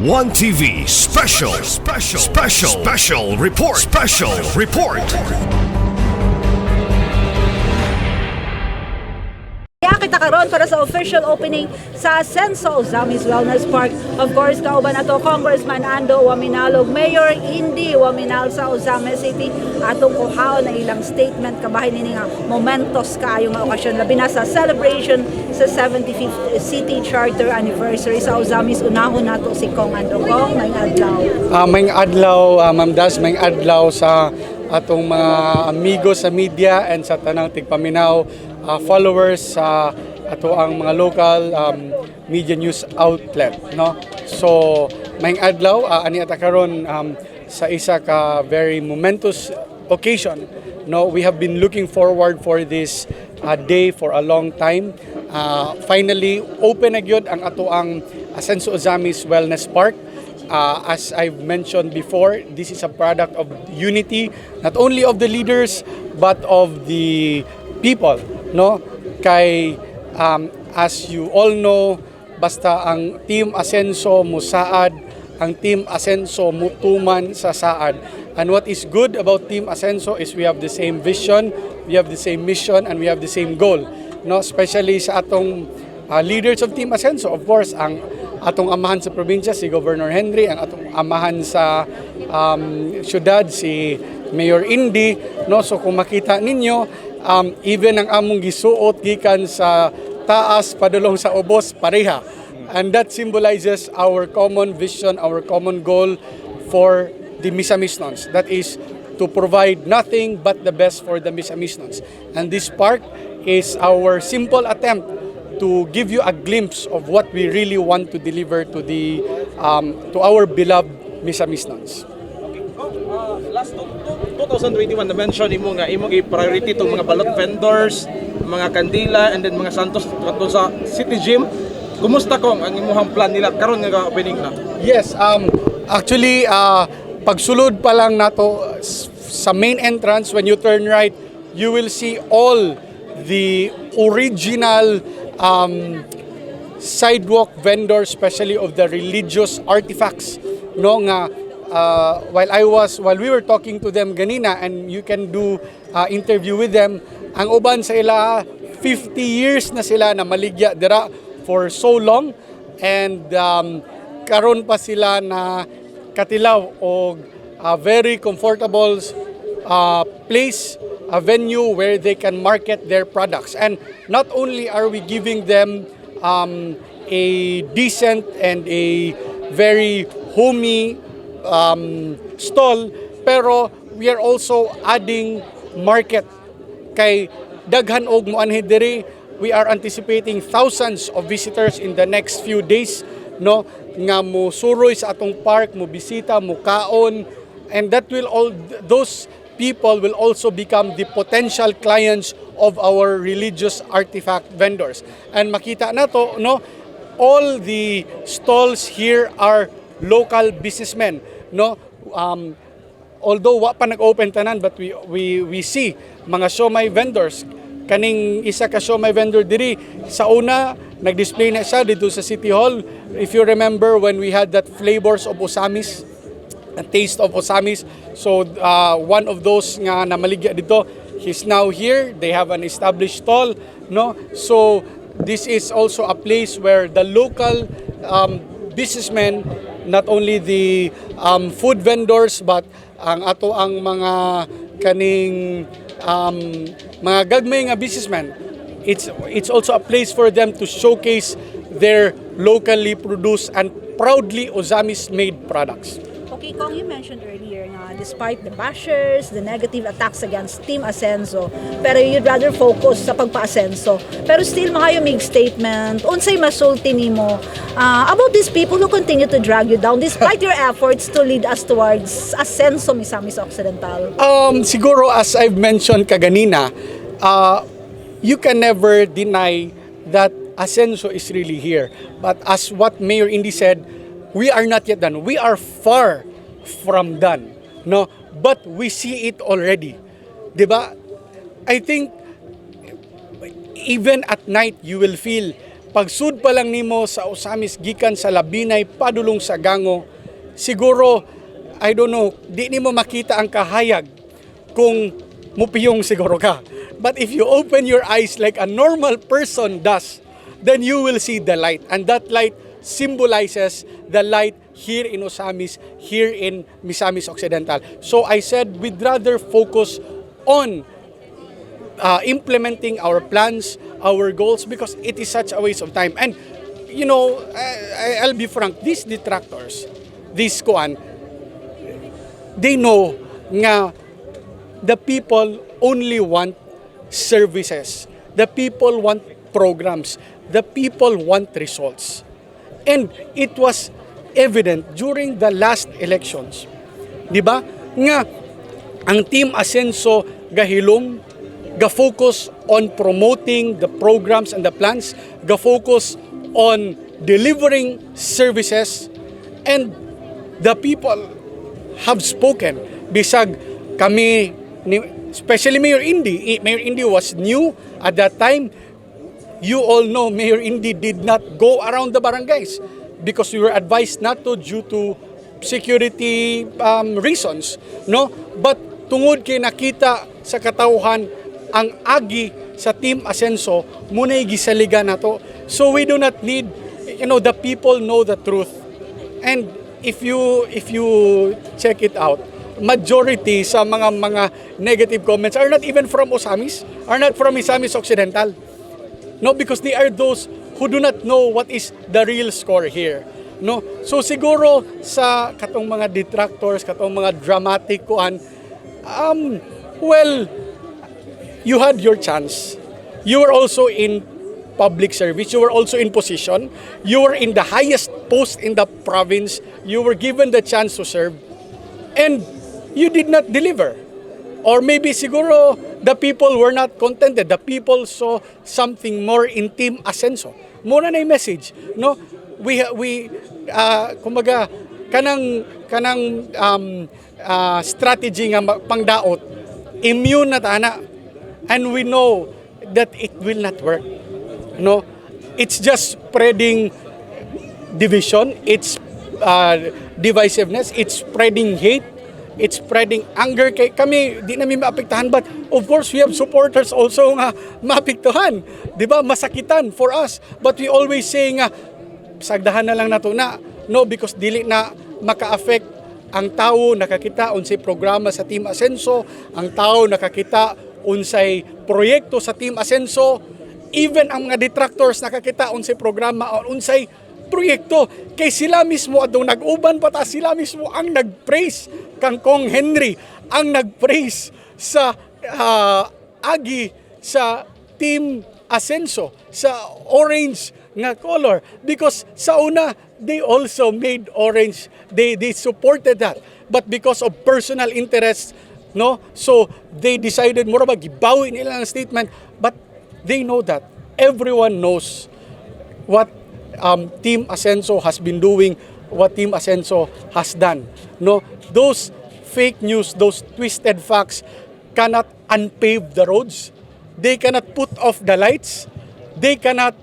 One TV special report. Kaya kita karon para sa official opening sa ASENSO OZAMIZ Wellness Park. Of course, kauban ato Congressman ANDO, OAMINAL, Mayor INDY, OAMINAL sa Ozamiz City. Atong kuhaon na ilang statement kabahin nini nga momentos kaayong nga okasyon labi na sa celebration sa 75th City Charter Anniversary sa Ozamiz. Unahon nato si CONG ANDO. CONG, may adlaw. May adlaw, Ma'am Das, may adlaw sa atong mga amigos sa media and sa tanang tigpaminaw followers sa ato ang mga local media news outlet, no. So may adlaw ani ata karon sa isa ka very momentous occasion, no. We have been looking forward for this day for a long time. Finally open na gyud ang ato ang ASENSO OZAMIZ Wellness Park. As I've mentioned before, this is a product of unity, not only of the leaders but of the people, no. Kay as you all know, basta ang Team ASENSO musaad, ang Team ASENSO mutuman sa saad. And what is good about Team ASENSO is we have the same vision, we have the same mission, and we have the same goal, no. Especially sa atong leaders of Team ASENSO, of course, ang atong amahan sa probinsya si Governor Henry, ang atong amahan sa syudad si Mayor INDY, no. So kung makita ninyo, even ang among gisuot gikan sa taas padulong sa ubos pareha, and that symbolizes our common vision, our common goal for the Misamisnons, that is to provide nothing but the best for the Misamisnons. And this park is our simple attempt to give you a glimpse of what we really want to deliver to the to our beloved Misamisnons. Last 2021 na-mention imo nga imong i-priority itong mga balot vendors, mga kandila, and then mga santos katong sa City Gym. Kumusta kung ang imong plan nila karon nga opening na? Yes, actually pagsulod pa lang nato sa main entrance, when you turn right, you will see all the original sidewalk vendors, especially of the religious artifacts, no, nga while we were talking to them ganina, and you can do interview with them, ang uban sa ila 50 years na sila na maligya dira for so long, and karon pa sila na katilaw og very comfortable place, a venue where they can market their products. And not only are we giving them a decent and a very homey stall, pero we are also adding market. Kay daghan og moanhi diri, we are anticipating thousands of visitors in the next few days, no, nga mo suroy sa atong park, mo bisita, mo kaon, and that will all those people will also become the potential clients of our religious artifact vendors. And makita nato, no, all the stalls here are local businessmen, no. Although wa pa nag-open tanan, but we see mga siomai vendors. Kaning isa ka siomai vendor diri sa una nag-display na siya dito sa City Hall. If you remember when we had that flavors of Ozamiz, a taste of Ozamiz, so one of those nga namaligya dito, he's now here. They have an established stall, no. So this is also a place where the local businessmen, not only the food vendors, but ang ato ang mga kaning mga gagmay nga businessmen, it's also a place for them to showcase their locally produced and proudly Ozamiz made products. Okay, Kong, you mentioned earlier nga despite the bashers, the negative attacks against Team ASENSO, pero you'd rather focus sa pagpa-ASENSO. Pero still makayo mig statement, unsay masulti nimo about these people who continue to drag you down despite your efforts to lead us towards ASENSO Misamis Occidental? Siguro as I've mentioned kaganina, you can never deny that ASENSO is really here. But as what Mayor INDY said, we are not yet done. We are far from done, no, but we see it already, diba? I think even at night you will feel pagsud pa lang nimo sa Ozamis gikan sa Labinay padulong sa Gango, siguro I don't know, di nimo makita ang kahayag kung mupiyong siguro ka. But if you open your eyes like a normal person does, then you will see the light. And that light symbolizes the light here in Ozamis, here in Misamis Occidental. So I said we'd rather focus on implementing our plans, our goals, because it is such a waste of time. And, you know, I'll be frank, these detractors, these they know nga the people only want services. The people want programs. The people want results. And it was evident during the last elections. Di ba? Nga ang Team Asenso gahilom, ga-focus on promoting the programs and the plans, ga-focus on delivering services, and the people have spoken. Bisag kami, especially Mayor Indy. Mayor Indy was new at that time. You all know Mayor Indy did not go around the barangays because we were advised not to due to security reasons, no? But tungod kay nakita sa katawhan ang agi sa Team Asenso, muna'y gisaligan nato. So we do not need, you know, the people know the truth. And if you check it out, majority sa mga negative comments are not even from Ozamis, are not from Misamis Occidental. No, because they are those who do not know what is the real score here. No? So siguro sa katong mga detractors, katong mga dramatic kuan, well, you had your chance. You were also in public service. You were also in position. You were in the highest post in the province. You were given the chance to serve. And you did not deliver. Or maybe siguro the people were not contented. The people saw something more in Team Asenso. Muna na yung message, no? We kumbaga kanang strategy nga pangdaot, immune na tana, and we know that it will not work, no? It's just spreading division, it's divisiveness, it's spreading hate, it's spreading anger. Kay kami di namin maapektahan, but of course we have supporters also nga maapektuhan, di ba? Masakitan for us, but we always say nga sagdahan na lang nato na, no, because dili na maka-affect ang tao nakakita unsay programa sa Team Asenso, ang tao nakakita unsay proyekto sa Team Asenso, even ang mga detractors nakakita unsay programa o unsay proyekto. Kay sila mismo atong nag-uban pa ta, sila mismo ang nag-praise kang Kong Henry, ang nag-praise sa agi sa Team Asenso, sa orange nga color, because sa una they also made orange, they supported that, but because of personal interest, no, so they decided mura ba gibawi nila ang statement, but they know that everyone knows what Team Asenso has been doing, what Team Asenso has done, no? Those fake news, those twisted facts cannot unpave the roads, they cannot put off the lights, they cannot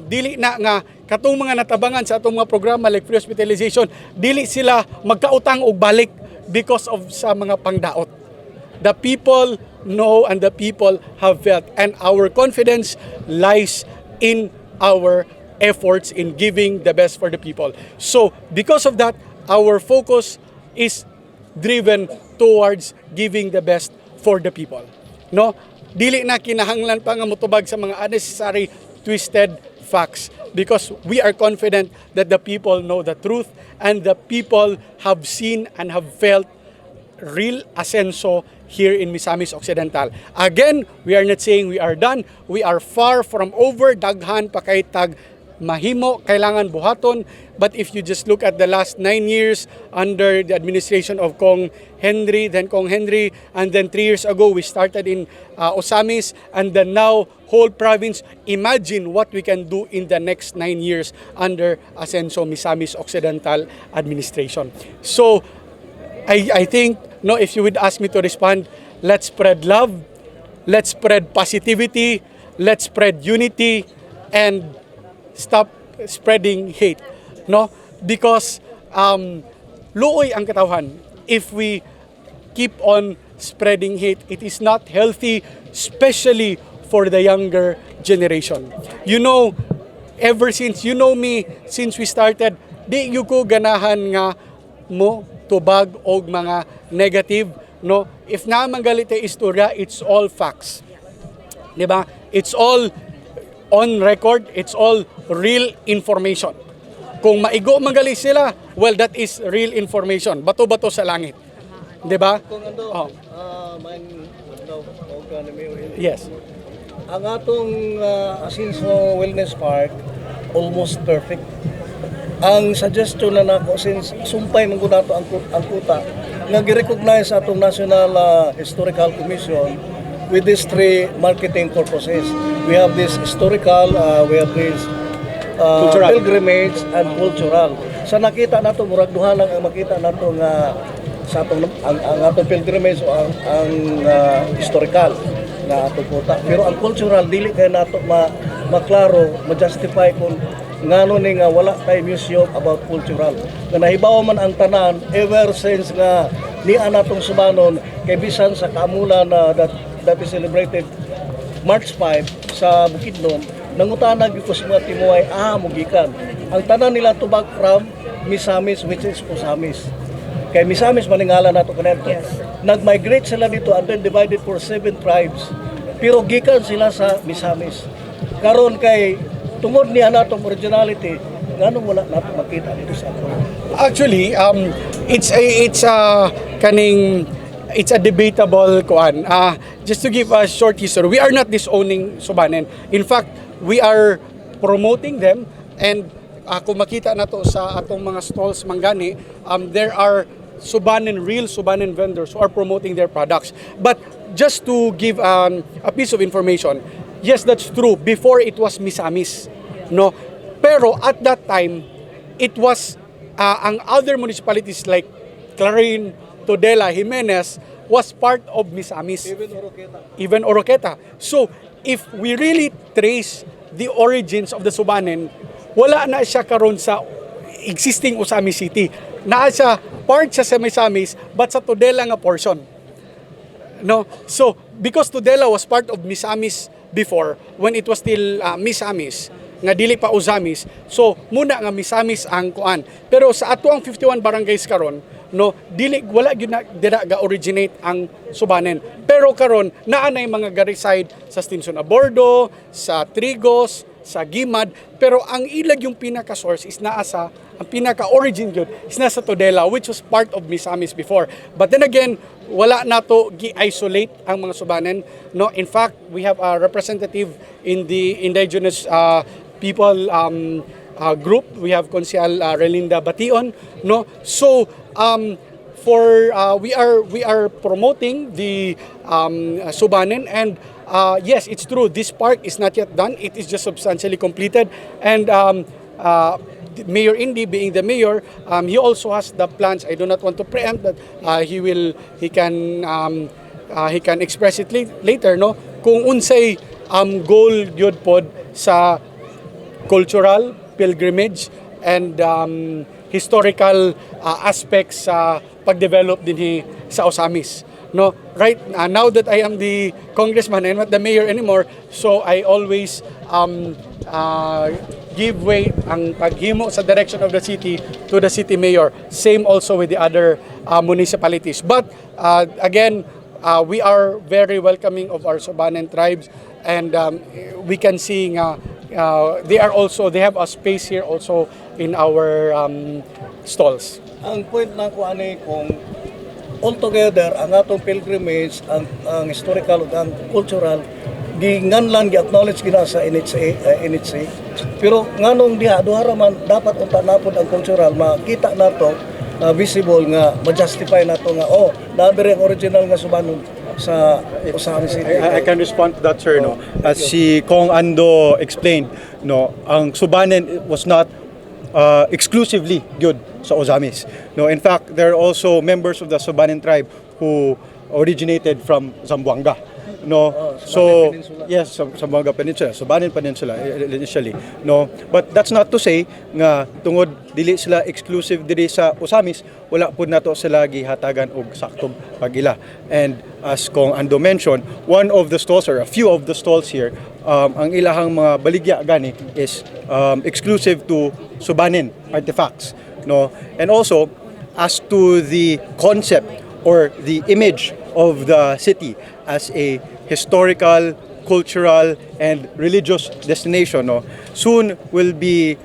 dili na nga katong mga natabangan sa atong mga programa like free hospitalization, dili sila magkautang og balik because of sa mga pangdaot. The people know and the people have felt, and our confidence lies in our efforts in giving the best for the people. So because of that, our focus is driven towards giving the best for the people, no? Dili na kinahanglan pa nga motubag sa mga unnecessary twisted facts, because we are confident that the people know the truth and the people have seen and have felt real Asenso here in Misamis Occidental. Again, we are not saying we are done. We are far from over. Daghan pa kay tag mahimo, kailangan buhaton. But if you just look at the last 9 years under the administration of Kong Henry, then Kong Henry, and then 3 years ago we started in Ozamis, and then now whole province, imagine what we can do in the next 9 years under Asenso Misamis Occidental administration. So I think, no, if you would ask me to respond, let's spread love, let's spread positivity, let's spread unity, and stop spreading hate, no? Because luoy ang katawhan if we keep on spreading hate. It is not healthy, especially for the younger generation. You know, ever since, you know me, since we started, di yu ko ganahan nga mo tubag og mga negative, no? If na manggalite istorya, it's all facts. Diba? It's all on record, it's all real information. Kung maigo manggali sila, well, that is real information. Bato-bato sa langit. Diba? Kung ando, Oh. Yes. Ang atong ASENSO Wellness Park, almost perfect. Ang suggestion na nako, since sumpay man gud nato ang kuta, nga gi-recognize atong National Historical Commission with these three marketing purposes. We have this historical, we have this pilgrimage and cultural. Sa nakita nato murag duha lang ang makita nato nga sa atong ang atong pilgrimage o ang historical na atong kuta. Pero ang cultural dili kay nato maklaro, ma-justify kung ngano ni nga wala tay museum about cultural. Nga nahibaw man ang tanan ever since nga niya natong subanon kay bisan sa kamulan na that is celebrated March 5 sa Bukidnon, nangutana gyud ko sa mga timuay mugikan. Ang tanan nila tubag from Misamis, which is Ozamis. Kay Misamis maningala nato kanento. Yes. Nag-migrate sila dito and then divided for 7 tribes. Pero gikan sila sa Misamis. Karon kay tungod niya natong originality, ngano wala nato makita dito sa ato. Actually, it's a debatable kuan. Just to give a short history, we are not disowning Subanen. In fact, we are promoting them, and kung makita nato sa atong mga stalls manggani, there are real Subanen vendors who are promoting their products. But just to give a piece of information, yes, that's true. Before it was Misamis, no. Pero at that time, it was ang other municipalities like Clarin, Tudela, Jimenez was part of Misamis. Even Oroqueta. So, if we really trace the origins of the Subanen, wala na siya karon sa existing Ozamis City. Naa siya, part siya sa Misamis, but sa Tudela nga portion. No? So, because Tudela was part of Misamis before, when it was still Misamis, nga dili pa Ozamis, so muna nga Misamis ang kuan. Pero sa ato ang 51 barangays karon, no, dili wala gyud na dira ga originate ang Subanen. Pero karon naa nay mga ga-reside sa Stinson Abordo, sa Trigos, sa Gimad, pero ang ilag yung pinaka-source is naa sa ang pinaka-origin gyud is nasa Tudela, which was part of Misamis before. But then again, wala nato gi-isolate ang mga Subanen, no. In fact, we have a representative in the indigenous people group. We have Konsyal Relinda Bation, no. So we are promoting the Subanen, and yes, it's true, this park is not yet done. It is just substantially completed, and Mayor Indy, being the mayor, he also has the plans. I do not want to preempt that he can express it later, no, kung unsay goal gyud pod sa cultural pilgrimage and historical aspects sa pagdevelop dinhi sa Ozamis, no. Right now that I am the congressman, I'm not the mayor anymore, so I always give way ang paghimo sa direction of the city to the city mayor. Same also with the other municipalities. But again, we are very welcoming of our Subanen tribes, and we can see they have a space here also in our stalls. Ang point na ko ani kung altogether ang atong pilgrimage, ang historical ug ang cultural ginganlan gi-acknowledge gina sa NHA. Pero nganong diha duha man dapat unta napod ang cultural makita nato visible nga ma-justify nato nga nadiri ang original nga Subanon sa Ozamis City. I can respond to that, sir. No, as si Kong Ando explained, no, ang Subanen was not exclusively good sa Ozamis. No, in fact, there are also members of the Subanen tribe who originated from Zamboanga. no. Subanen So Peninsula. yes, sa Manga Peninsula, Subanen Peninsula initially, no. But that's not to say nga tungod dili sila exclusive diri sa Ozamis, wala pud nato sila gihatagan og saktong pagila. And as Kong Ando mentioned, one of the stalls or a few of the stalls here, ang ilahang mga baligya gani is exclusive to Subanen artifacts, no. And also as to the concept or the image of the city as a historical, cultural, and religious destination, no, soon will be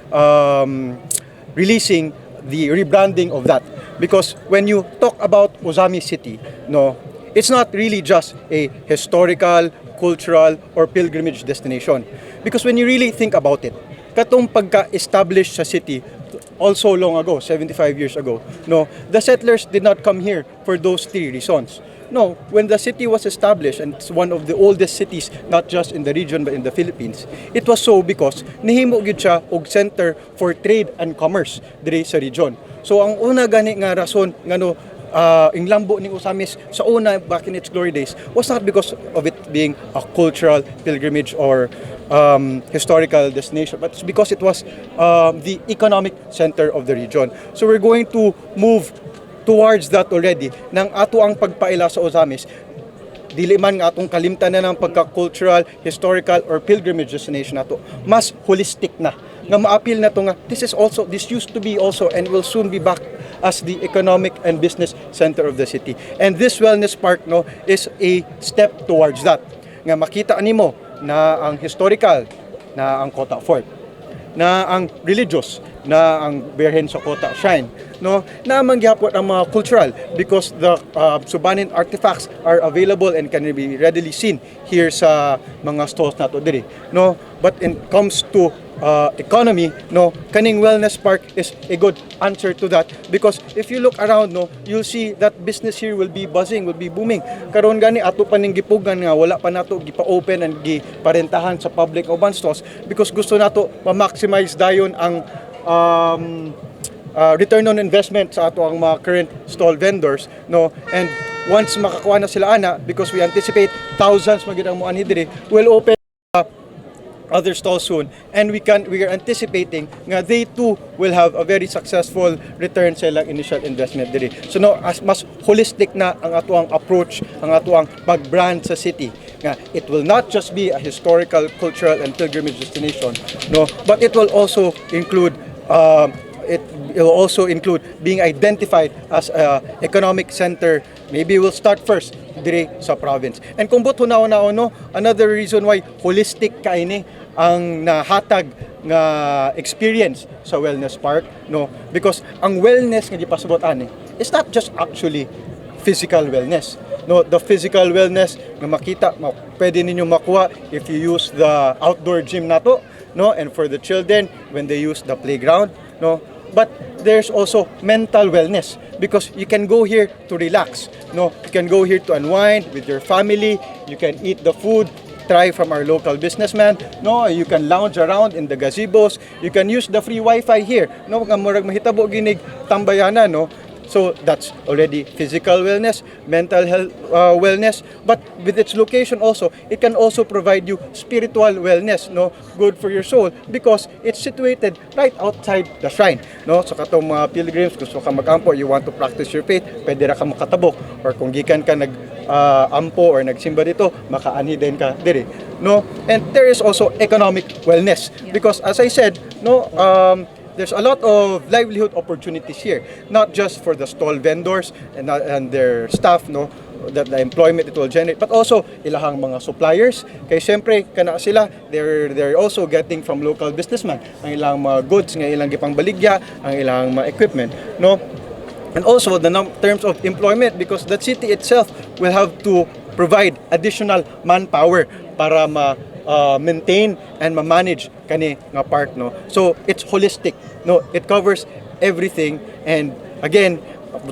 releasing the rebranding of that. Because when you talk about Ozamis City, no, it's not really just a historical, cultural, or pilgrimage destination. Because when you really think about it, katong pagka-establish sa city also long ago, 75 years ago, no, the settlers did not come here for those three reasons. No, when the city was established, and it's one of the oldest cities, not just in the region but in the Philippines, it was so because nihimo gid siya og center for trade and commerce diri sa region. So ang una gani nga rason ngano ang lambo ni Ozamis sa una back in its glory days was not because of it being a cultural pilgrimage or historical destination, but it's because it was the economic center of the region. So we're going to move towards that already nang ato ang pagpaila sa Ozamis. Dili man nga atong kalimtan na ng pagka-cultural, historical, or pilgrimage destination nato, mas holistic na nga maapil na to nga this used to be also and will soon be back as the economic and business center of the city. And this wellness park, no, is a step towards that. Nga makita nimo na ang historical, na ang Kota Fort, na ang religious, na ang Birhen sa Kota Shrine, no, na mangyapon ang mga cultural because the Subanen artifacts are available and can be readily seen here sa mga stalls nato diri, no. But when it comes to economy, no, kaning wellness park is a good answer to that because if you look around, no, you'll see that business here will be buzzing, will be booming. Karon gani ato pa ning gipugan nga wala pa nato gipa-open and giparentahan sa public urban stalls because gusto nato ma-maximize dayon ang return on investment sa ato ang mga current stall vendors, no. And once makakuha na sila ana, because we anticipate thousands magid ang moanhi diri, we'll open other stalls soon, and we are anticipating nga they too will have a very successful return sa ilang initial investment diri. So no, as mas holistic na ang ato ang approach, ang ato ang pag-brand sa city, nga it will not just be a historical, cultural, and pilgrimage destination, no, but it will also include being identified as a economic center. Maybe we'll start first diri sa province. And kung buto na no, another reason why holistic kaini ang nahatag nga experience sa wellness park, no, because ang wellness nga gipasabot ani is not just actually physical wellness, no. The physical wellness nga makita pwede ninyo makuha if you use the outdoor gym nato, no, and for the children when they use the playground, no. But there's also mental wellness because you can go here to relax, no. You can go here to unwind with your family. You can eat the food try from our local businessman, no. You can lounge around in the gazebos. You can use the free Wi-Fi here, no. Nga murag mahitabo ginig tambayana, no. So that's already physical wellness, mental health wellness, but with its location also, it can also provide you spiritual wellness, no, good for your soul because it's situated right outside the shrine, no. So katong mga pilgrims, gusto ka mag-ampo, you want to practice your faith, pwede ra ka makatabok, or kung gikan ka ampo or nagsimba dito, makaani din ka diri, no. And there is also economic wellness because as I said, no, there's a lot of livelihood opportunities here, not just for the stall vendors and their staff, no, that the employment it will generate, but also ilahang mga suppliers. Kay siyempre kana sila, they're also getting from local businessmen ang ilang mga goods nga ilang gipangbaligya, ang ilang mga equipment, no. And also the terms of employment because the city itself will have to provide additional manpower para maintain and ma-manage kani nga park, no. So it's holistic, no, it covers everything. And again,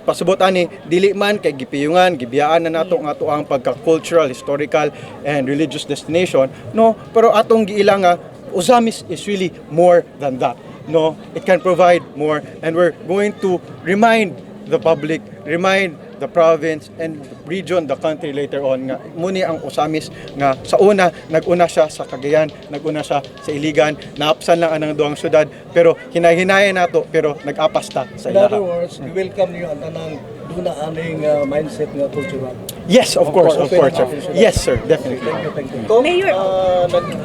pasabot ani dili man kay gipiyungan gibiyaan na nato nga ato ang pagka-cultural, historical, and religious destination, no, pero atong giila nga Ozamis is really more than that, no. It can provide more, and we're going to remind the public, remind the province and region, the country later on nga muni ang Ozamis nga sa una naguna siya sa Cagayan, naguna siya sa Iligan, naapsan lang anang duang syudad pero hinay-hinayan nato pero nag-apas ta sa In other ilaha. words, we welcome you ang tanang duna aning mindset nga cultural. Yes, of course, sir. Open. Yes, sir, definitely. Thank you. Kung Mayor.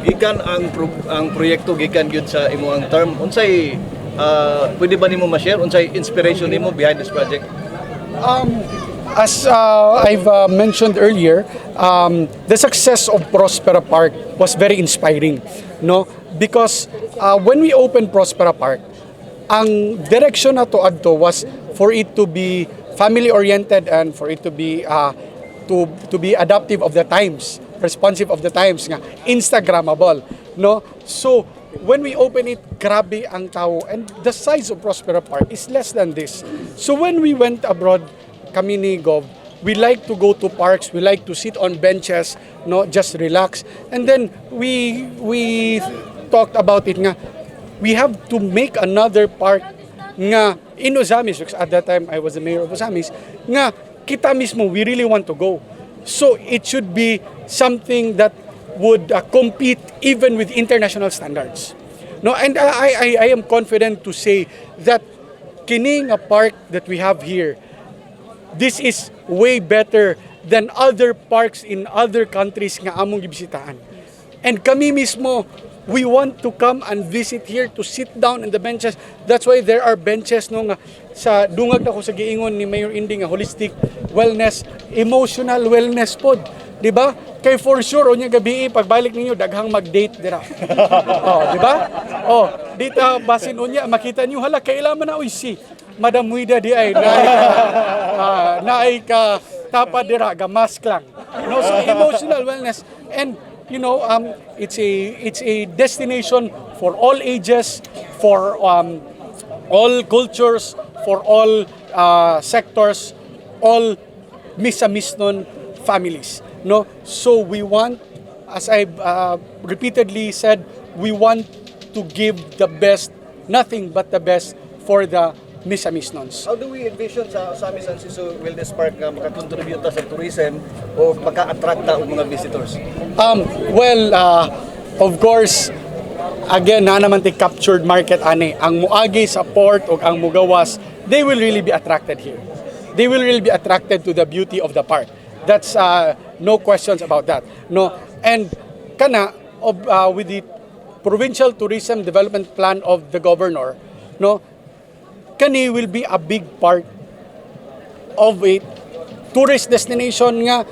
gikan ang proyekto gikan gyud sa imong term, unsay pwede ba nimo ma-share unsay inspiration nimo behind this project? As I've mentioned earlier, the success of Prospera Park was very inspiring, no? Because when we opened Prospera Park, ang direction na to adto was for it to be family-oriented and for it to be adaptive of the times, responsive of the times, nga Instagrammable, no? So when we open it, grabe ang tao, and the size of Prospera Park is less than this. So when we went abroad, kami ni Gov, we like to go to parks, we like to sit on benches, no, just relax. And then we talked about it nga, we have to make another park nga in Ozamis, because at that time I was the mayor of Ozamis, nga kita mismo, we really want to go. So it should be something that would compete even with international standards. No, and I am confident to say that kining a park that we have here, this is way better than other parks in other countries nga among gibisitahan. And kami mismo, we want to come and visit here to sit down in the benches. That's why there are benches no nga sa dungag na ko sa giingon ni Mayor Indy nga holistic wellness, emotional wellness pod. Di ba? Kay for sure unya gabi pagbalik ninyo daghang mag-date dira. Oh, di ba? Oh, dito basin unya makita niyo hala kailangan na oy si Madam Muida di ay naay ka tapa dira ga mask lang. No, so emotional wellness, and you know it's a destination for all ages, for all cultures, for all sectors, all misamisnon families. No, so we want, as I repeatedly said, we want to give the best, nothing but the best for the misamisnons. How do we envision sa Ozamis ASENSO Wellness Park nga makakontribute sa tourism o maka-attract og mga visitors? Of course, again, na naman tay captured market ani. Ang muagi sa port o ang mugawas, they will really be attracted here. They will really be attracted to the beauty of the park. That's no questions about that. No, and kana with the provincial tourism development plan of the governor, no, kani will be a big part of a tourist destination nga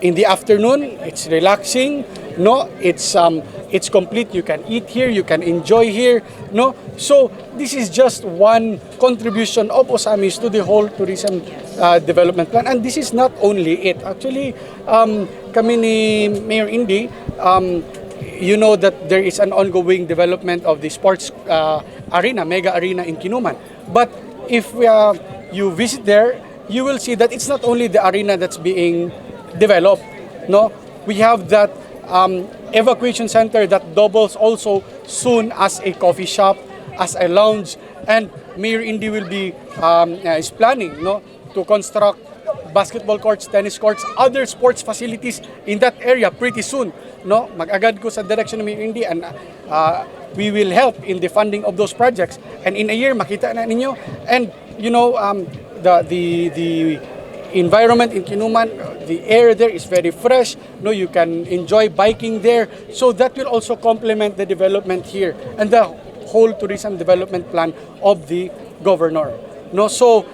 in the afternoon. It's relaxing, no, it's complete. You can eat here, you can enjoy here, no. So this is just one contribution of Ozamis to the whole tourism development plan, and this is not only it. Actually, kami ni Mayor Indy, you know that there is an ongoing development of the sports arena, mega arena in Kinuman. But if you visit there, you will see that it's not only the arena that's being developed. No, we have that evacuation center that doubles also soon as a coffee shop, as a lounge, and Mayor Indy will be is planning, no, to construct basketball courts, tennis courts, other sports facilities in that area pretty soon. No, mag-agad ko sa direction ng Mayor Indy, and we will help in the funding of those projects. And in a year, makita na ninyo. And you know, the environment in Kinuman, the air there is very fresh. No, you can enjoy biking there. So that will also complement the development here and the whole tourism development plan of the governor. No, so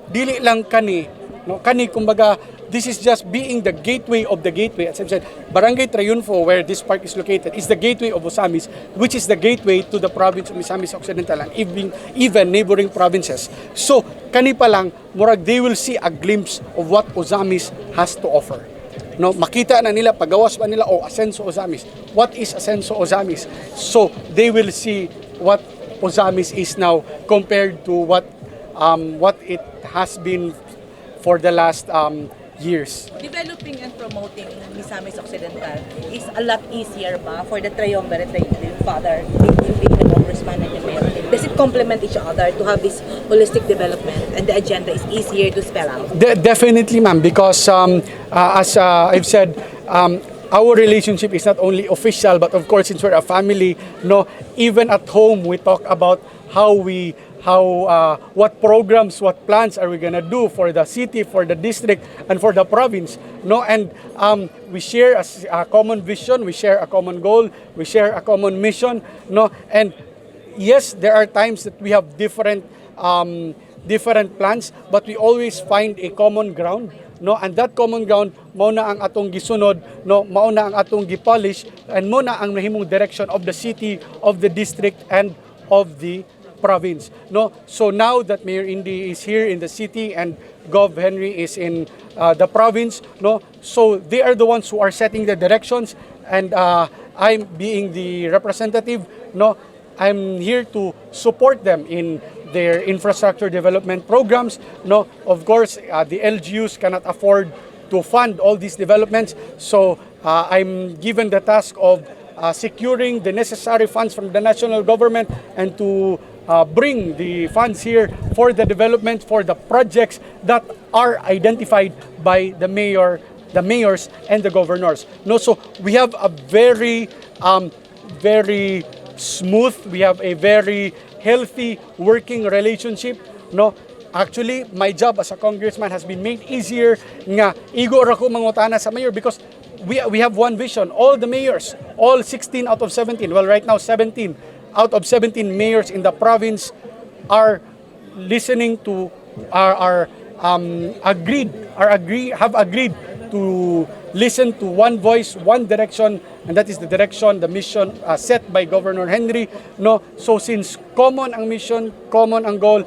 dili lang kani, no, kani kumbaga, this is just being the gateway of the gateway. As I said, Barangay Triunfo, where this park is located, is the gateway of Ozamis, which is the gateway to the province of Misamis Occidental and even neighboring provinces. So, kani pa lang, murag they will see a glimpse of what Ozamis has to offer. No, makita na nila, pagawas pa nila, ASENSO OZAMIZ. What is ASENSO OZAMIZ? So, they will see what Ozamis is now compared to what it has been for the last years. Developing and promoting Misamis Occidental is a lot easier ba for the triumvirate, the father, being the congressman and the mayor? Does it complement each other to have this holistic development, and the agenda is easier to spell out? Definitely, ma'am, because as I've said, our relationship is not only official, but of course, since we're a family, no, even at home, we talk about what programs, what plans are we gonna do for the city, for the district, and for the province, no, and we share a common vision, we share a common goal, we share a common mission, no, and yes, there are times that we have different plans, but we always find a common ground, no, and that common ground mao na ang atong gisunod, no, mao na ang atong gipolish, and mao na ang mahimong direction of the city, of the district, and of the province, no. So now that Mayor Indy is here in the city and Gov Henry is in the province, no, so they are the ones who are setting the directions, and I'm being the representative, no, I'm here to support them in their infrastructure development programs, no. Of course, the LGUs cannot afford to fund all these developments, so I'm given the task of securing the necessary funds from the national government and to bring the funds here for the development, for the projects that are identified by the mayors and the governors. No, so we have a very smooth, we have a very healthy working relationship, no. Actually, my job as a congressman has been made easier nga igo ra ko mangutana sa mayor because we have one vision. All the mayors, all 16 out of 17, well right now 17 out of 17 mayors in the province are listening to have agreed to listen to one voice, one direction, and that is the direction, the mission set by Governor Henry, no. So since common ang mission, common ang goal,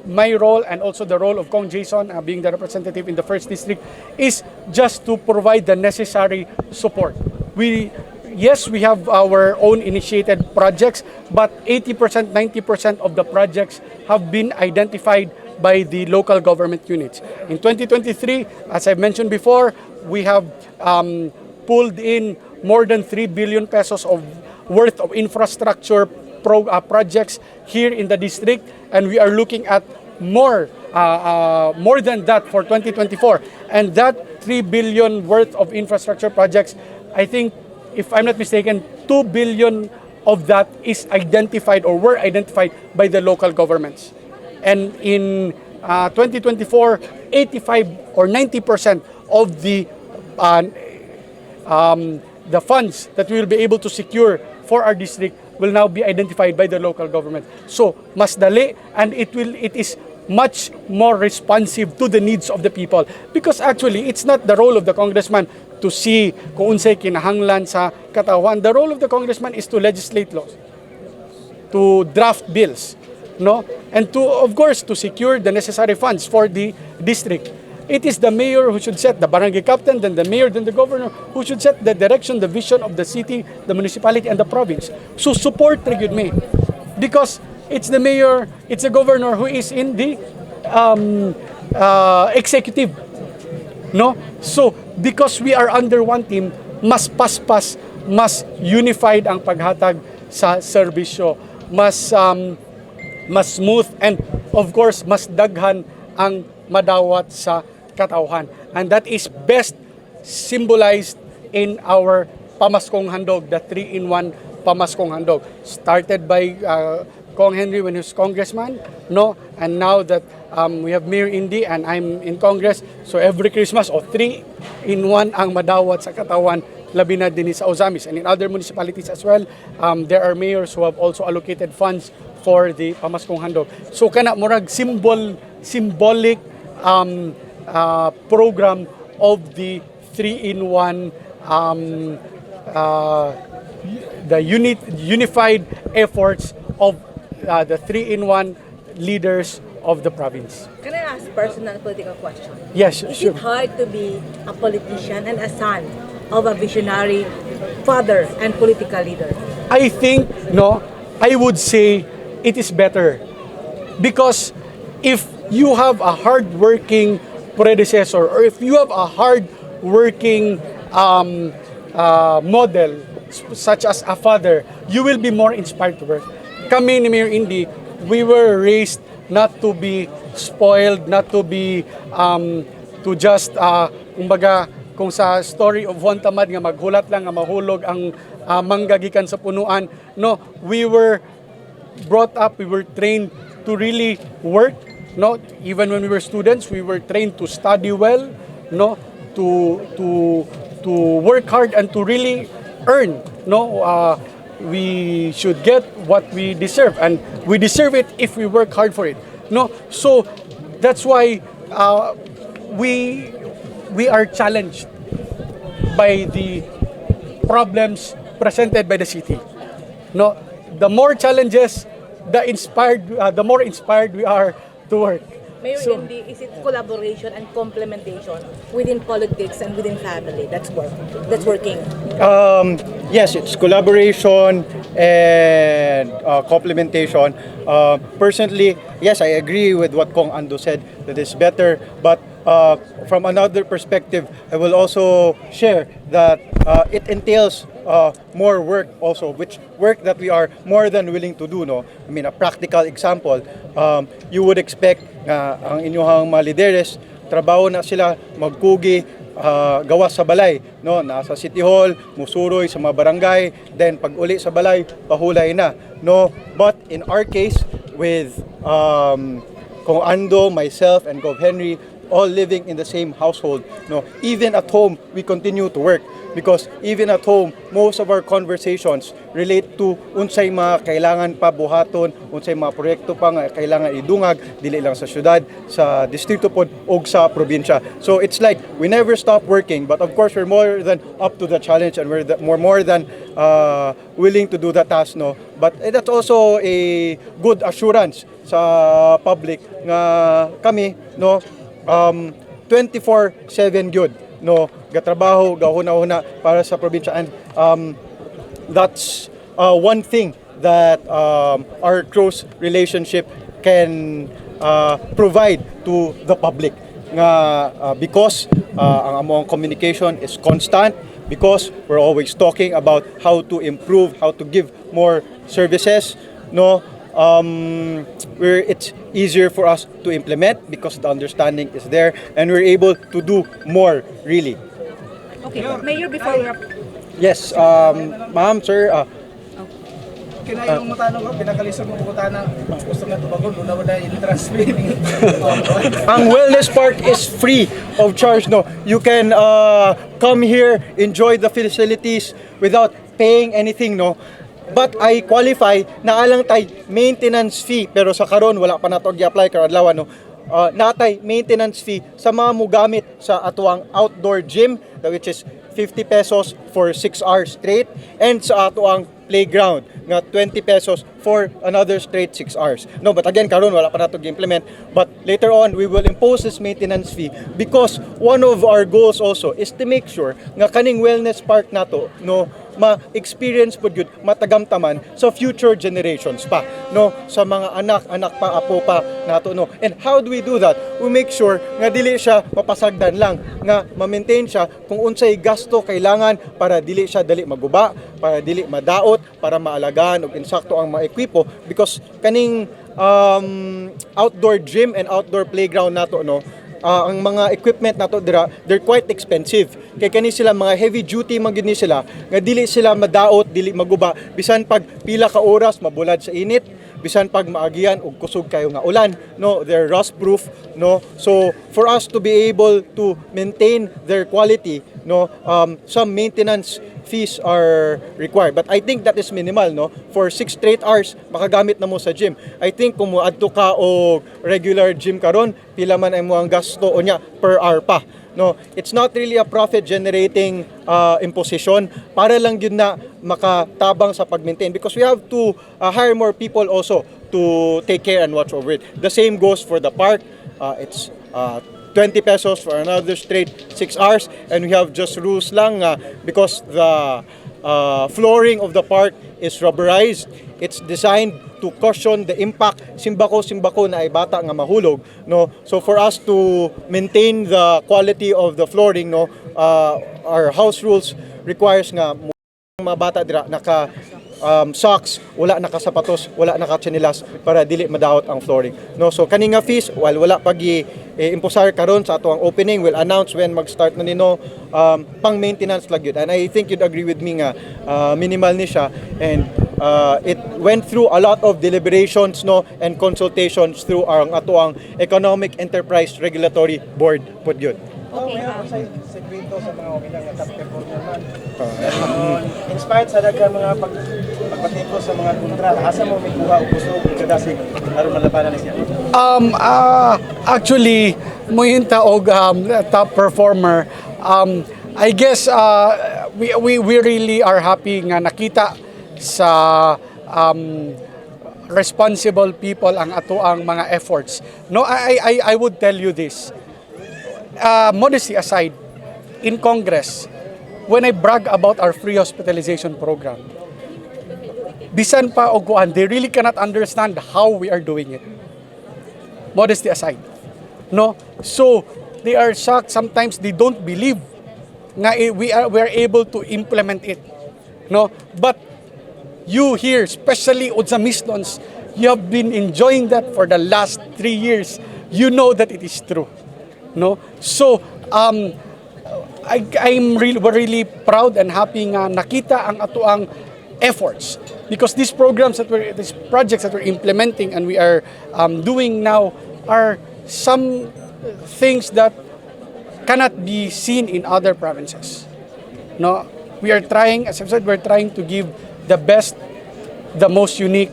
my role and also the role of Kong Jason, being the representative in the 1st District, is just to provide the necessary support. Yes, we have our own initiated projects, but 80%, 90% of the projects have been identified by the local government units. In 2023, as I mentioned before, we have pulled in more than 3 billion pesos of worth of infrastructure projects here in the district, and we are looking at more than that for 2024. And that 3 billion worth of infrastructure projects, I think, if I'm not mistaken, 2 billion of that is identified or were identified by the local governments. And in 2024, 85 or 90% of the funds that we will be able to secure for our district will now be identified by the local government. So, mas dali, and it is much more responsive to the needs of the people. Because actually, it's not the role of the congressman to see kung unsay kinahanglan sa katawan. The role of the congressman is to legislate laws, to draft bills, no, and to, of course, to secure the necessary funds for the district. It is the mayor who should set, the barangay captain, then the mayor, then the governor, who should set the direction, the vision of the city, the municipality, and the province. So support Trigid May, because it's the mayor, it's the governor who is in the executive, no? So because we are under one team, mas paspas, mas unified ang paghatag sa serbisyo, mas smooth, and of course mas daghan ang madawat sa katawhan. And that is best symbolized in our pamaskong handog, the 3-in-1 pamaskong handog. Started by Kong Henry when he was congressman, no? And now that we have Mayor Indy and I'm in Congress, so every Christmas, 3-in-1 ang madawat sa katawan, labi na din sa Ozamis. And in other municipalities as well, there are mayors who have also allocated funds for the pamaskong handog. So kana murag symbolic program of the 3-in-1 the unified efforts of the 3-in-1 leaders of the province. Can I ask personal political question? Yes, Is sure. it hard to be a politician and a son of a visionary father and political leader? I think, no, I would say it is better. Because if you have a hard-working predecessor, or if you have a hard-working model, such as a father, you will be more inspired to work. kami ni Mayor Indy, we were raised not to be spoiled, not to be to just kumbaga kung sa story of Juan Tamad nga maghulat lang nga mahulog ang manggagikan sa punuan. No, we were brought up, we were trained to really work. No, even when we were students, we were trained to study well, no, to work hard and to really earn. No, we should get what we deserve, and we deserve it if we work hard for it. No, so that's why we are challenged by the problems presented by the city. No, the more challenges, the more inspired we are to work. Mayor Indy, is it collaboration and complementation within politics and within family? That's working. Yes, it's collaboration and complementation. Personally, yes, I agree with what Kong Ando said, that it's better. But from another perspective, I will also share that it entails more work also, which work that we are more than willing to do. No, I mean, a practical example, you would expect ang inyong mga lideres, trabaho na sila magkugi, gawas sa balay, no, nasa City Hall, musuroy sa mga barangay, then pag uli sa balay, pahulay na, no. But in our case, with Kong Ando, myself, and Gov Henry, all living in the same household, no, even at home, we continue to work. Because even at home, most of our conversations relate to unsay mga kailangan pa buhaton, unsay mga proyekto pa nga kailangan idungag, dili lang sa syudad, sa distrito pod o sa probinsya. So it's like we never stop working, but of course we're more than up to the challenge, and we're more than willing to do the task, no. But that's also a good assurance sa public nga kami, no, 24/7 gyud, no, gatrabaho, gahuna-huna para sa probinsya. And that's one thing that our close relationship can provide to the public. Because ang among communication is constant, because we're always talking about how to improve, how to give more services, no. Where it's easier for us to implement because the understanding is there, and we're able to do more, really. Okay, Mayor, before we wrap, Yes, ma'am, sir, Kinayong mo tanong ko, pinakalisod mo po tanong, gusto nga tumagon, doon na i-transfer. ang wellness park is free of charge, no. You can come here, enjoy the facilities without paying anything, no. But I qualify na alang tay maintenance fee, pero sa karon wala pa nato gi-apply karon adlaw, no. Natay maintenance fee sa mga mugamit sa atuang outdoor gym, which is 50 pesos for 6 hours straight, and sa atuang playground nga 20 pesos for another straight 6 hours. No, but again karon wala pa nato gi-implement, but later on we will impose this maintenance fee because one of our goals also is to make sure nga kaning wellness park nato, no, ma-experience po yun, matagamtaman sa future generations pa, no, sa mga anak pa, apo pa nato, no. And how do we do that? We make sure nga dili siya mapasagdan lang, nga ma-maintain siya kung unsay gasto kailangan para dili siya dali maguba, para dili madaot, para maalagaan og insakto ang mga ekwipo, because kaning outdoor gym and outdoor playground nato, no, ang mga equipment nato dira, they're quite expensive. Kay kani sila mga heavy duty man gid ni sila, nga dili sila madaot, dili maguba, bisan pag pila ka oras mabulad sa init, bisan pag maagian og kusog kayo nga ulan, no, they're rust proof, no. So for us to be able to maintain their quality, no, some maintenance fees are required, but I think that is minimal, no. For 6 straight hours makagamit na mo sa gym. I think kung moadto ka og regular gym karon, pila man ang moang gasto unya per hour pa, no. It's not really a profit generating imposition, para lang yun na makatabang sa pag-maintain, because we have to hire more people also to take care and watch over it. The same goes for the park. It's 20 pesos for another straight 6 hours, and we have just rules lang because the flooring of the park is rubberized. It's designed to cushion the impact, simbako na ay bata nga mahulog, no. So for us to maintain the quality of the flooring, no, our house rules requires nga mga bata dira naka socks, wala nakasapatos, wala nakatsinilas para dili madawat ang flooring. No, so kani nga fees while wala pag impusar karon sa ato ang opening, will announce when mag-start na nino, pang maintenance lang yun. And I think you'd agree with me nga minimal ni siya, and it went through a lot of deliberations, no, and consultations through ang ato ang Economic Enterprise Regulatory Board pud yun. Okay. Segmento sa mga uminang top performer man. Inspired sa daghang mga pagpatipo sa mga kontrata, asa mo may kuha o gusto kadasig aron malabanan niya? Actually, mo yung taog top performer. I guess we really are happy nga nakita sa responsible people ang ato ang mga efforts. No, I would tell you this. Modesty aside, in Congress, when I brag about our free hospitalization program, bisan pa og kuan, they really cannot understand how we are doing it. Modesty aside, no. So they are shocked. Sometimes they don't believe nga we are able to implement it, no. But you here, especially Ozamistons, you have been enjoying that for the last 3 years. You know that it is true. No, so we're really proud and happy nga nakita ang ato ang efforts, because these projects that we're implementing and we are doing now are some things that cannot be seen in other provinces. No, we are trying, as I've said, we're trying to give the best, the most unique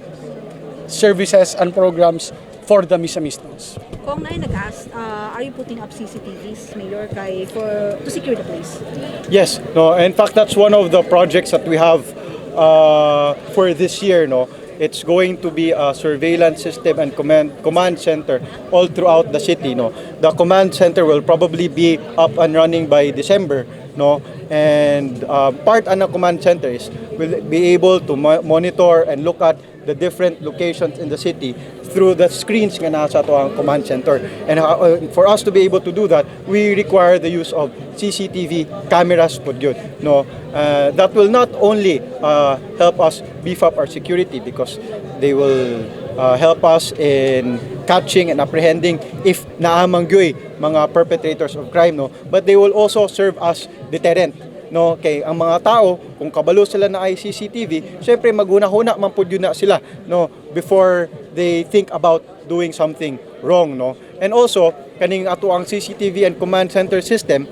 services and programs for the Misamistos. Kung na nag-ask, are you putting up CCTVs, Mayor, to secure the place? Yes, no. In fact, that's one of the projects that we have for this year. No, it's going to be a surveillance system and command center all throughout the city. No, the command center will probably be up and running by December. No, and part of the command center is will be able to monitor and look at the different locations in the city through the screens nga nasa ato ang command center. And for us to be able to do that, we require the use of CCTV cameras pud yun. No, that will not only help us beef up our security, because they will help us in catching and apprehending if naamangyoy mga perpetrators of crime, no, but they will also serve as deterrent. No, kay ang mga tao kung kabalo sila na CCTV, syempre maguna-huna man pud yun na sila, no, before they think about doing something wrong, no. And also kaning ato ang CCTV and command center system,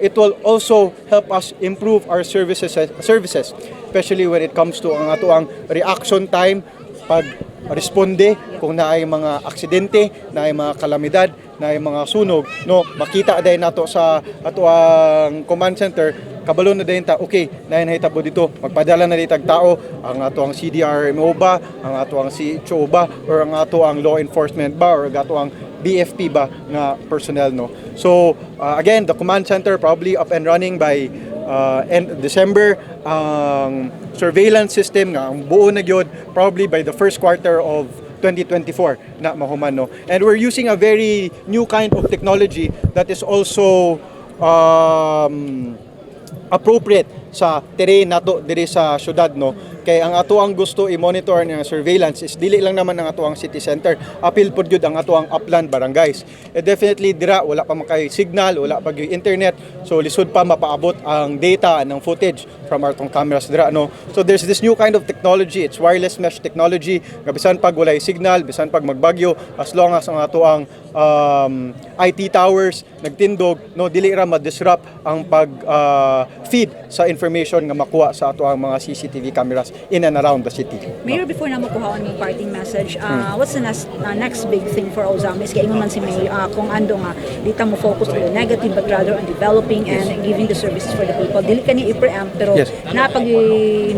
it will also help us improve our services, especially when it comes to ang ato ang reaction time pag responde kung naay mga aksidente, naay mga kalamidad, naay mga sunog, no, makita day nato sa ato ang command center, kabalo na dayon ta, okay, naay nahitabo dito, magpadala na ditag tao, ang ato ang CDRMO ba, ang ato ang CHO ba, or ang ato ang law enforcement ba, or ato ang BFP ba nga personnel, no. So again, the command center probably up and running by end December. Ang surveillance system nga ang buo na gyud probably by the first quarter of 2024 na mahuman, no. And we're using a very new kind of technology that is also appropriate sa terrain nato diri sa syudad, no. Kay ang ato ang gusto i-monitor nga surveillance is dili lang naman ang ato ang city center, apil pod gyud ang ato ang upland barangays. Definitely dira wala pa makay signal, wala pa gyud internet, so lisod pa mapaabot ang data ng footage from our cameras dira, no. So there's this new kind of technology, it's wireless mesh technology, nga bisan pag walay signal, bisan pag magbagyo, as long as ang ato ang IT towers nagtindog, no, dili ra ma-disrupt ang pag feed sa information nga makuha sa ato ang mga CCTV cameras in and around the city. Mayor, before na makuhaan yung parting message, what's the next big thing for Ozamis? Kaya ingon man si Mayor, kung ando nga, dito mo focus on the negative but rather on developing and giving the services for the people. Dili ka ni i-preempt, pero napag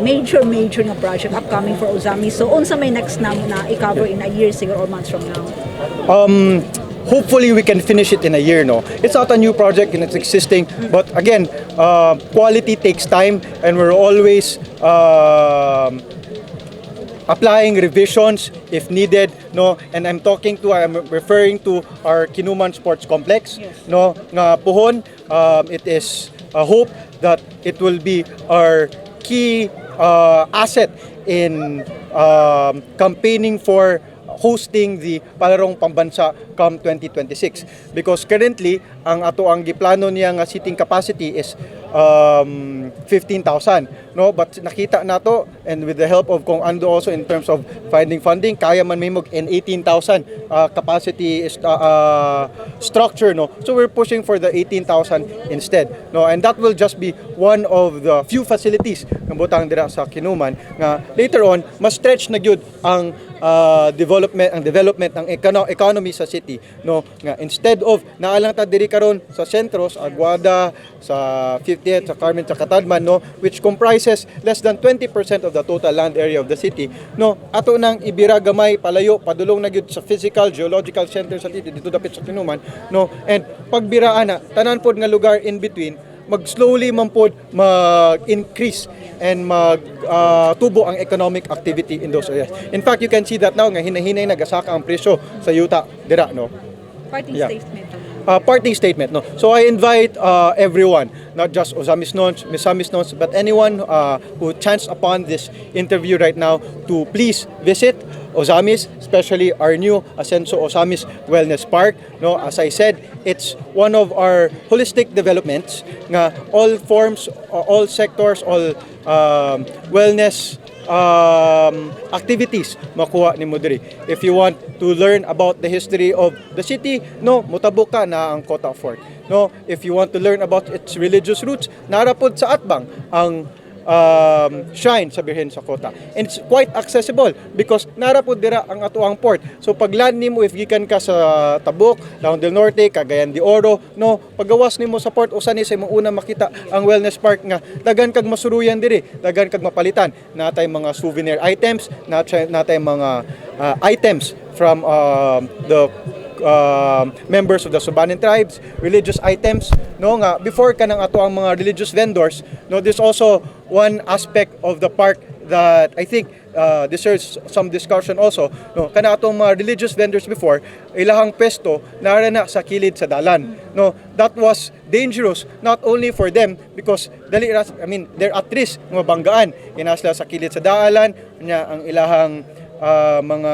major na project upcoming for Ozamis. So, unsa may next na i-cover in a year siguro or months from now? Hopefully we can finish it in a year, no. It's not a new project and it's existing, but again, quality takes time, and we're always applying revisions if needed, no. And I'm referring to our Kinuman Sports Complex, no, nga puhon. It is a hope that it will be our key asset in campaigning for hosting the Palarong Pambansa come 2026, because currently ang ato ang giplano niya nga seating capacity is 15,000, no, but nakita nato, and with the help of Kong Ando also in terms of finding funding, kaya man mimog in 18,000 capacity is structure, no, so we're pushing for the 18,000 instead, no, and that will just be one of the few facilities ng butang dira sa Kinuman nga later on mas stretch na gyud ang development ng economy sa city, no, nga instead of naalang ta diri karon sa sentro, sa Aguada, sa 50th, sa Carmen, sa Catadman, no, which comprises less than 20% of the total land area of the city, no, ato nang ibira gamay palayo padulong na gyud sa physical geological center sa city dito dapit sa Kinuman, no, and pagbiraan na tanan pod nga lugar in between mag-slowly man pod mag-increase and mag-tubo ang economic activity in those areas. In fact, you can see that now nga hinahinay nagasaka ang presyo sa yuta dira, no. Parting Yeah. statement. Parting statement, no. So I invite everyone, not just Ozamisnons, Misamisnons, but anyone who chanced upon this interview right now to please visit Ozamis, especially our new ASENSO OZAMIZ Wellness Park. No, as I said, it's one of our holistic developments nga all forms, all sectors, all wellness activities makuha ni mo diri. If you want to learn about the history of the city, no, mutabo ka na ang Kota Fort. No, if you want to learn about its religious roots, narapod sa Atbang ang shrine sa Birhen sa Kota. And it's quite accessible because narapod dira ang atuang port. So pag land nimo, if gikan ka sa Tabuk, Laon del Norte, Cagayan de Oro, no, paggawas nimo sa port usa ni sa imong una makita ang wellness park nga dagan kag masuruyan diri, dagan kag mapalitan. Natay mga souvenir items, natay mga items from the members of the Subanen tribes, religious items, no, nga before ka nang ato ang mga religious vendors, no, there's also one aspect of the park that I think deserves some discussion also, no, kana atong mga religious vendors before ilahang pwesto nara na sa kilid sa dalan, no, that was dangerous not only for them because they're at risk nga banggaan inasla sa kilid sa dalan nya ang ilahang mga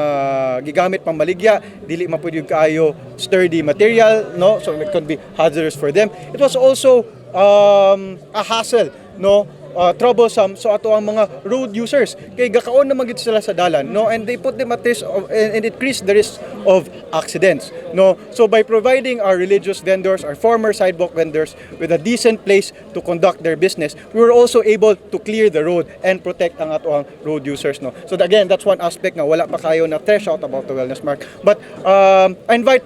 gigamit pang maligya, dili mapudyo kaayo sturdy material, no, so it could be hazardous for them. It was also a hassle, no, troublesome so ato ang mga road users kay gakaon na magid sila sa dalan, no, and they put them at risk of, and it increased the risk of accidents, no. So by providing our religious vendors, our former sidewalk vendors with a decent place to conduct their business, we were also able to clear the road and protect ang ato ang road users, no. So again, that's one aspect nga wala pa kayo na trash out about the wellness park, but I invite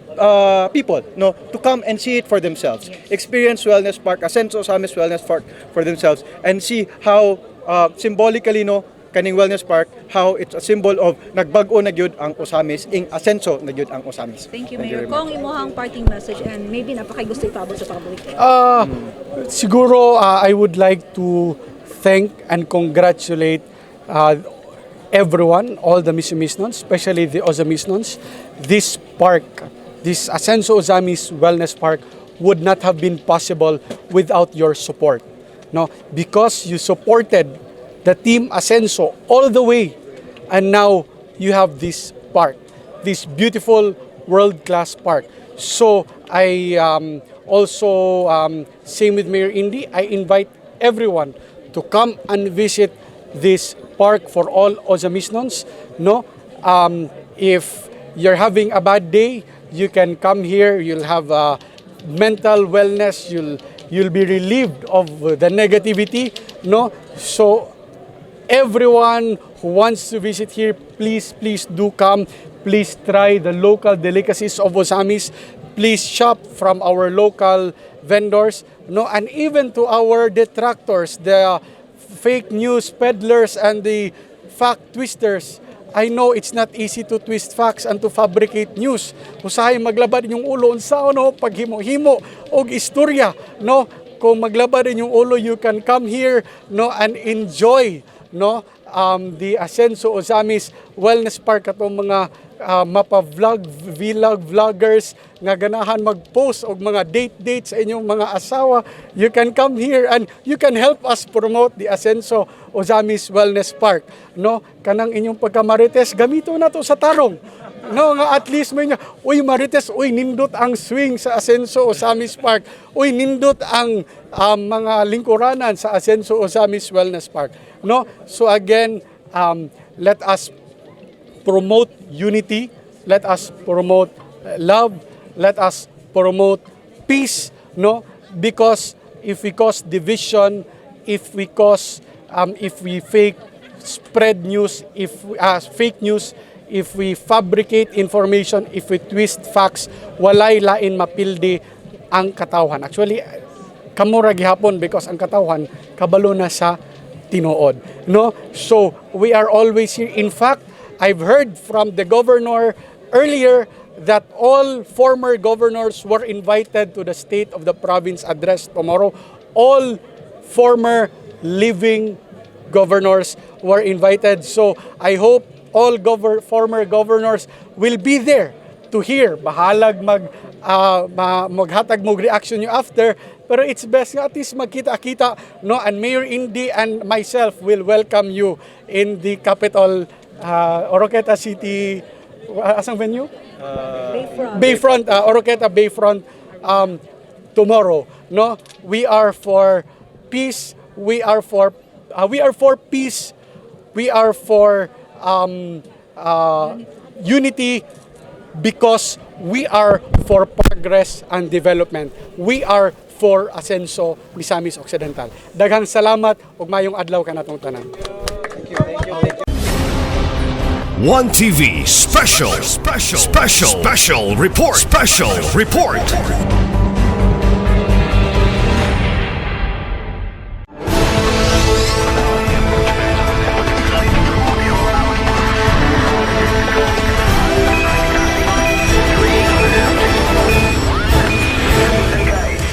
people, no, to come and see it for themselves, experience wellness park, ASENSO OZAMIZ Wellness Park for themselves, and see how symbolically, no, kaning wellness park, how it's a symbol of nagbag-o na gyud ang Ozamis, ing asenso na gyud ang Ozamis. Thank you, Mayor. Kong imuhang parting message and maybe napakay gusto ipaabot sa public. Siguro I would like to thank and congratulate everyone, all the Misamisnons, especially the Ozamisnons. This park, this ASENSO OZAMIZ Wellness Park would not have been possible without your support. No, because you supported the team ASENSO all the way, and now you have this park, this beautiful world-class park. So I also, same with Mayor Indy, I invite everyone to come and visit this park for all Ozamisnons. No, if you're having a bad day, you can come here. You'll have mental wellness. You'll be relieved of the negativity, no? So everyone who wants to visit here, please do come. Please try the local delicacies of Ozamis. Please shop from our local vendors, no? And even to our detractors, the fake news peddlers and the fact twisters, I know it's not easy to twist facts and to fabricate news. Usahay maglabad yung ulo unsa no paghimo-himo og istorya, no. Kung maglabad yung ulo, you can come here, no, and enjoy, no, the ASENSO OZAMIZ Wellness Park atong mga mapa-vlog, vloggers nga ganahan mag-post og mga date sa inyong mga asawa, you can come here and you can help us promote the ASENSO OZAMIZ Wellness Park. No, kanang inyong pagkamarites gamito na to sa tarong. No, nga at least may uy marites, uy nindot ang swing sa ASENSO OZAMIZ Park. Uy nindot ang mga lingkuranan sa ASENSO OZAMIZ Wellness Park. No, so again, let us promote unity, let us promote love, let us promote peace, no? Because if we cause division, if we spread news, fake news, if we fabricate information, if we twist facts, walay lain mapildi ang katawhan. Actually, kamura gihapon because ang katawhan kabalo na sa tinuod, no? So we are always here. In fact, I've heard from the governor earlier that all former governors were invited to the State of the Province address tomorrow. All former living governors were invited. So I hope all former governors will be there to hear. Bahalag maghatag mong reaction nyo after. Pero it's best nga at least magkita-kita, no? And Mayor Indy and myself will welcome you in the capital, Oroqueta City, asang venue? Bayfront, Oroqueta Bayfront tomorrow. No, we are for peace. We are for peace. We are for unity because we are for progress and development. We are for ASENSO Misamis Occidental. Daghang salamat ug mayong adlaw kanatong tanan. One TV special report.